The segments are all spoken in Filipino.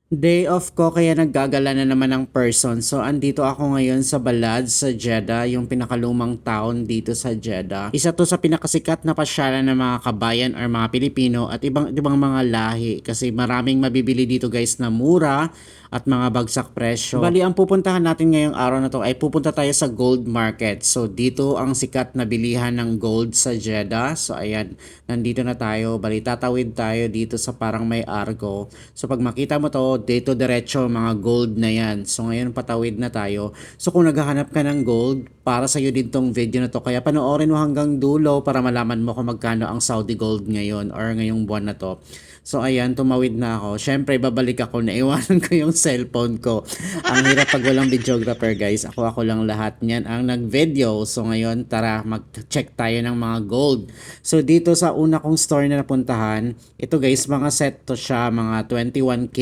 Day off ko kaya naggagala na naman ng person. So andito ako ngayon sa Balad sa Jeddah, yung pinakalumang town dito sa Jeddah. Isa to sa pinakasikat na pasyalan ng mga kabayan or mga Pilipino at ibang ibang mga lahi kasi maraming mabibili dito guys na mura at mga bagsak presyo. Bali, ang pupuntahan natin ngayong araw na to ay pupunta tayo sa gold market. So dito ang sikat na bilihan ng gold sa Jeddah. So ayan, nandito na tayo. Bali, tatawid tayo dito sa parang may argo. So pag makita mo to, dito diretso mga gold na yan. So ngayon patawid na tayo. So kung naghahanap ka ng gold, para sa'yo din tong video na to. Kaya panoorin mo hanggang dulo para malaman mo kung magkano ang Saudi gold ngayon or ngayong buwan na to. So ayan, tumawid na ako. Syempre, babalik ako. Naiwanan ko yung cellphone ko. Ang hirap pag walang videographer guys. Ako lang lahat niyan ang nag-video. So ngayon, tara mag-check tayo ng mga gold. So dito sa una kong store na napuntahan, ito guys, mga set to siya, mga 21K.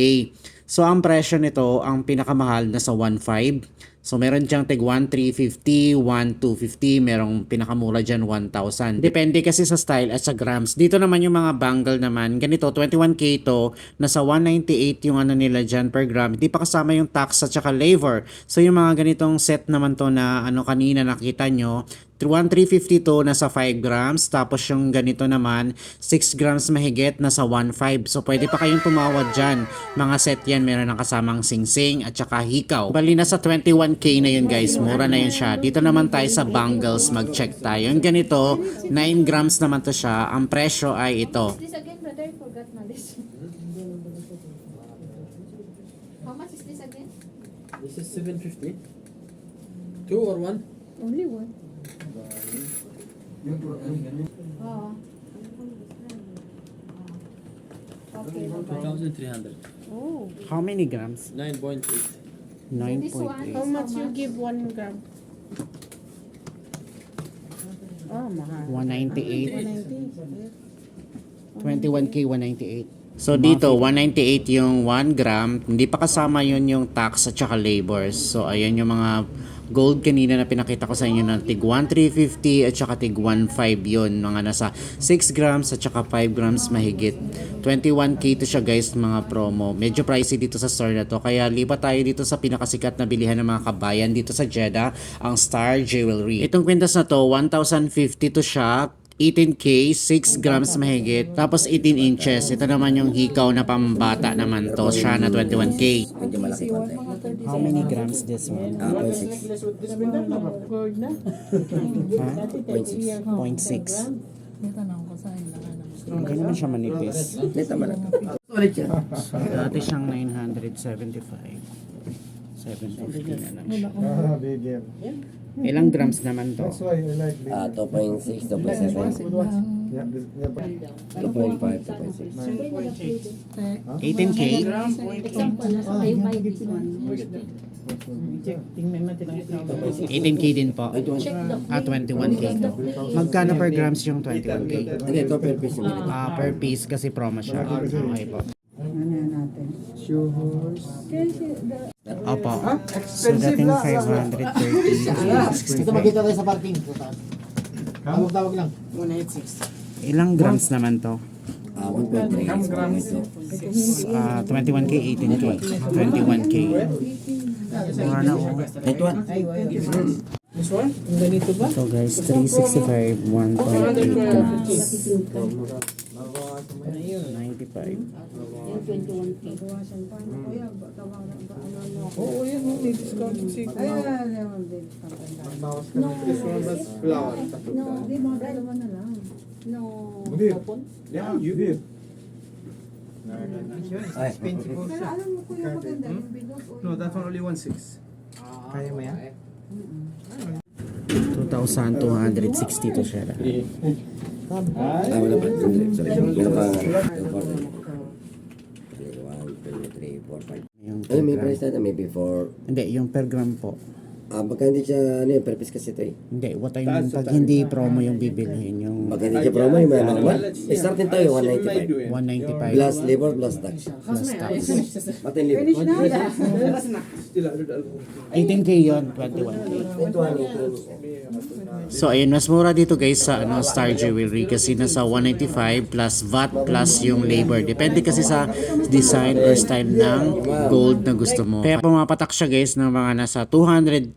So ang presyo nito, ang pinakamahal na sa 1.5. So meron diyang tig 1,350, 1,250, merong pinakamura dyan 1,000. Depende kasi sa style at sa grams. Dito naman yung mga bangle naman, ganito 21K to, nasa 198 yung ano nila dyan per gram. Hindi pa kasama yung tax at saka labor. So yung mga ganitong set naman to na ano kanina nakita nyo, 1,350 to nasa 5 grams, tapos yung ganito naman 6 grams mahigit nasa 1.5. So pwede pa kayong tumawad dyan. Mga set yan, meron ng kasamang singsing at saka hikaw. Bali nasa 21K na yun guys, mura na yun siya. Dito naman tayo sa bangles, mag-check tayo. Yung ganito 9 grams naman to siya. Ang presyo ay ito. This again, brother, forgot my list. How much is this again? This is 750. Two or one? Only one. Oh. Okay, bye-bye. 2,300. Oh. How many grams? 9.8. This one, 9.8. How much you give 1 gram? Oh, mahal. 198. 21K 198. So dito 198 yung 1 gram, hindi pa kasama yun yung tax at saka labors. So ayan yung mga gold kanina na pinakita ko sa inyo na tig 1,350 at saka tig 1.5 yun, mga nasa 6 grams at saka 5 grams mahigit. 21K to siya guys, mga promo. Medyo pricey dito sa store na to, kaya lipat tayo dito sa pinakasikat na bilihan ng mga kabayan dito sa Jeddah, ang Star Jewelry. Itong kwintas na to 1,050 to siya, 18K, 6 grams mahigit, tapos 18 inches. Ito naman yung hikaw na pambata naman to, siya na 21K. Medyo malaki konti. How many grams this one? 0.6. Gold na. Ha? 0.6. 0.6. Hindi naman siya manipis. Neta malaki. Ulit yan. Dati siyang 975. 750 na lang siya. Bigger. Ilang grams naman to? That's why I like big. 2.6, 2.7, Yeah, this, yeah, but 2.5, 2.6. 18K? Example, nasa kayo buy this one. Tingnan natin ang ito. 18K din po. Check the 21K to. Magkano per grams yung 21K? Hindi, ito per piece yung binili. Per piece kasi promo siya. Okay po. shoes. Opo. So Expensive dating na. 530. Kita makita tayo sa parking. Tawag lang. Ilang grams naman to? 1.3. Grams. 21K, 18K. 21K. Mura na oh. Ito one. This one? Ang ganito ba? So guys, 365, 1.8 grams. 95. Oo, yan. May discounted signal. Big. Yeah, you did. Ay, No, that one only 1.6. Kaya mo yan? 2,260 to siya. wala pa. Sorry. Meron pa. 1, 2, 3, 4, 5. Yung Ano, may per gram. price natin? Maybe for Hindi, yung per gram po. Baka hindi siya, ano yun, purpose kasi ito eh. Hindi, what I mean, pag hindi promo yung bibilhin, yung Baka hindi siya promo, yung mga normal. Starting tayo, 195. 195 Plus labor, plus tax. plus tax. Matin labor. Still 100 alcohol. 18K yun, 21K. Ito, ano ito. So ayun, mas mura dito guys sa Star Jewelry kasi nasa 195 plus VAT plus yung labor. Depende kasi sa design or style ng gold na gusto mo. Kaya pumapatak siya guys ng mga nasa 230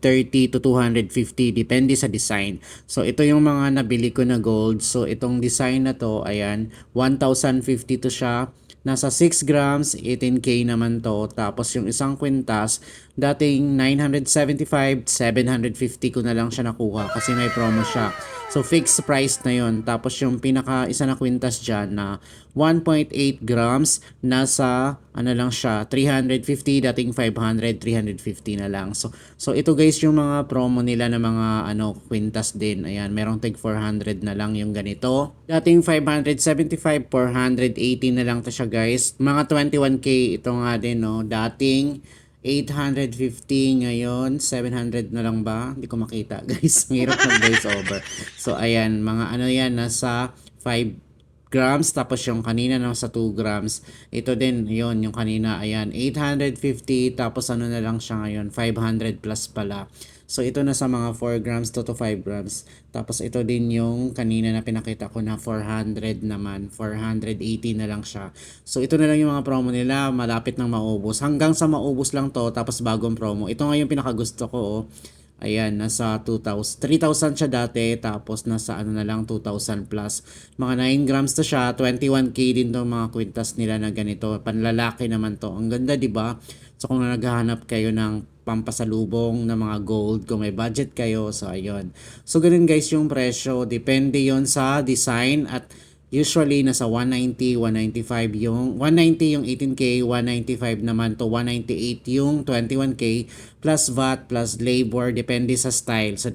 to 250 depende sa design. So ito yung mga nabili ko na gold. So itong design na to, ayan, 1,050 to siya. Nasa 6 grams, 18K naman to. Tapos yung isang kwintas, dating 975, 750 ko na lang siya nakuha kasi may promo siya. So fixed price na yon. Tapos yung pinaka isa na kwintas dyan na 1.8 grams, nasa ano lang siya, 350, dating 500, 350 na lang. So ito guys yung mga promo nila na mga kwintas din. Ayan, merong tig 400 na lang yung ganito. Dating 575, 480 na lang to siya guys. Mga 21K ito nga din, no. Dating 850, ngayon 700 na lang ba? Hindi ko makita guys. Ang hirap mag voice over. So ayan, mga yan, nasa 5 grams, tapos yung kanina nasa 2 grams. Ito din, yon yung kanina, ayan, 850, tapos na lang siya ngayon, 500 plus pala. So ito na sa mga 4 grams to 5 grams. Tapos ito din yung kanina na pinakita ko na 400 naman. 480 na lang siya. So ito na lang yung mga promo nila. Malapit nang maubos. Hanggang sa maubos lang to. Tapos bagong promo. Ito nga yung pinakagusto ko. Oh. Ayan, nasa 2,000. 3,000 siya dati. Tapos nasa na lang 2,000 plus. Mga 9 grams to siya. 21K din to mga kwintas nila na ganito. Panlalaki naman to. Ang ganda, di ba? So kung naghahanap kayo ng pampasalubong na mga gold, kung may budget kayo, so ayun. So ganun guys yung presyo, depende yon sa design at usually nasa 190, 195 yung 190 yung 18K, 195 naman to 198 yung 21K plus VAT plus labor, depende sa style. So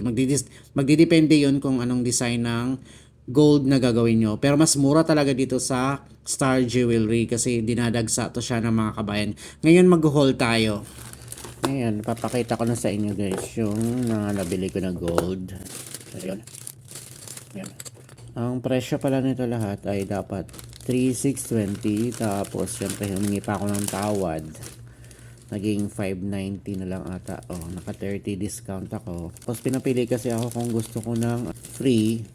magdidepende yun kung anong design ng gold na gagawin nyo. Pero mas mura talaga dito sa Star Jewelry kasi dinadagsa to siya ng mga kabayan. Ngayon mag-haul tayo. Ngayon, papakita ko na sa inyo guys yung nabili ko na gold. Ayun. Yan. Ang presyo pala nito lahat ay dapat 3,620. Tapos syempre humingi pa ako ng tawad. Naging 590 na lang ata. Oh, naka 30 discount ako. Tapos pinapili kasi ako kung gusto ko ng free.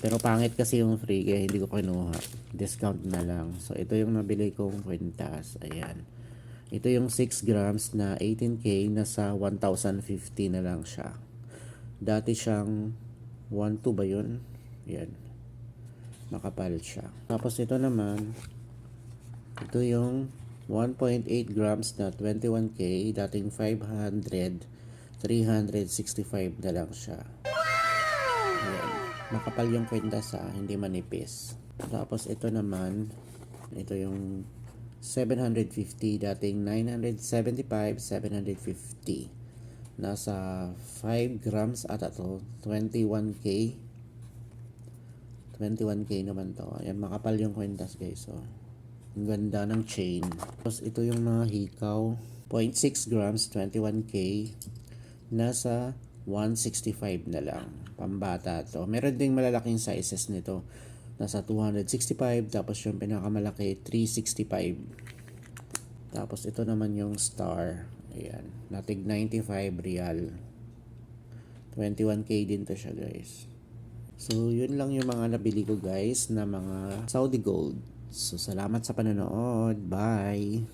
Pero pangit kasi yung free kaya hindi ko kinuha. Discount na lang. So ito yung nabili kong kwintas. Ayan. Ito yung 6 grams na 18K, nasa 1,050 na lang siya. Dati siyang 1,2 ba yun? Yan. Makapal siya. Tapos ito naman, ito yung 1.8 grams na 21K, dating 500, 365 na lang siya. Ayan. Makapal yung kwintas hindi manipis. Tapos ito naman, ito yung 750, dating 975, 750. Nasa 5 grams ata to, 21K. 21K naman to. Ayan, makapal yung kwintas guys. So, ang ganda ng chain. Tapos ito yung mga hikaw. 0.6 grams, 21K. Nasa 165 na lang. Pambata to. Meron ding malalaking sizes nito. Nasa 265, tapos yung pinakamalaki 365. Tapos ito naman yung star. Ayan, natig 95 real. 21K din to siya guys. So yun lang yung mga nabili ko guys na mga Saudi gold. So salamat sa panonood. Bye.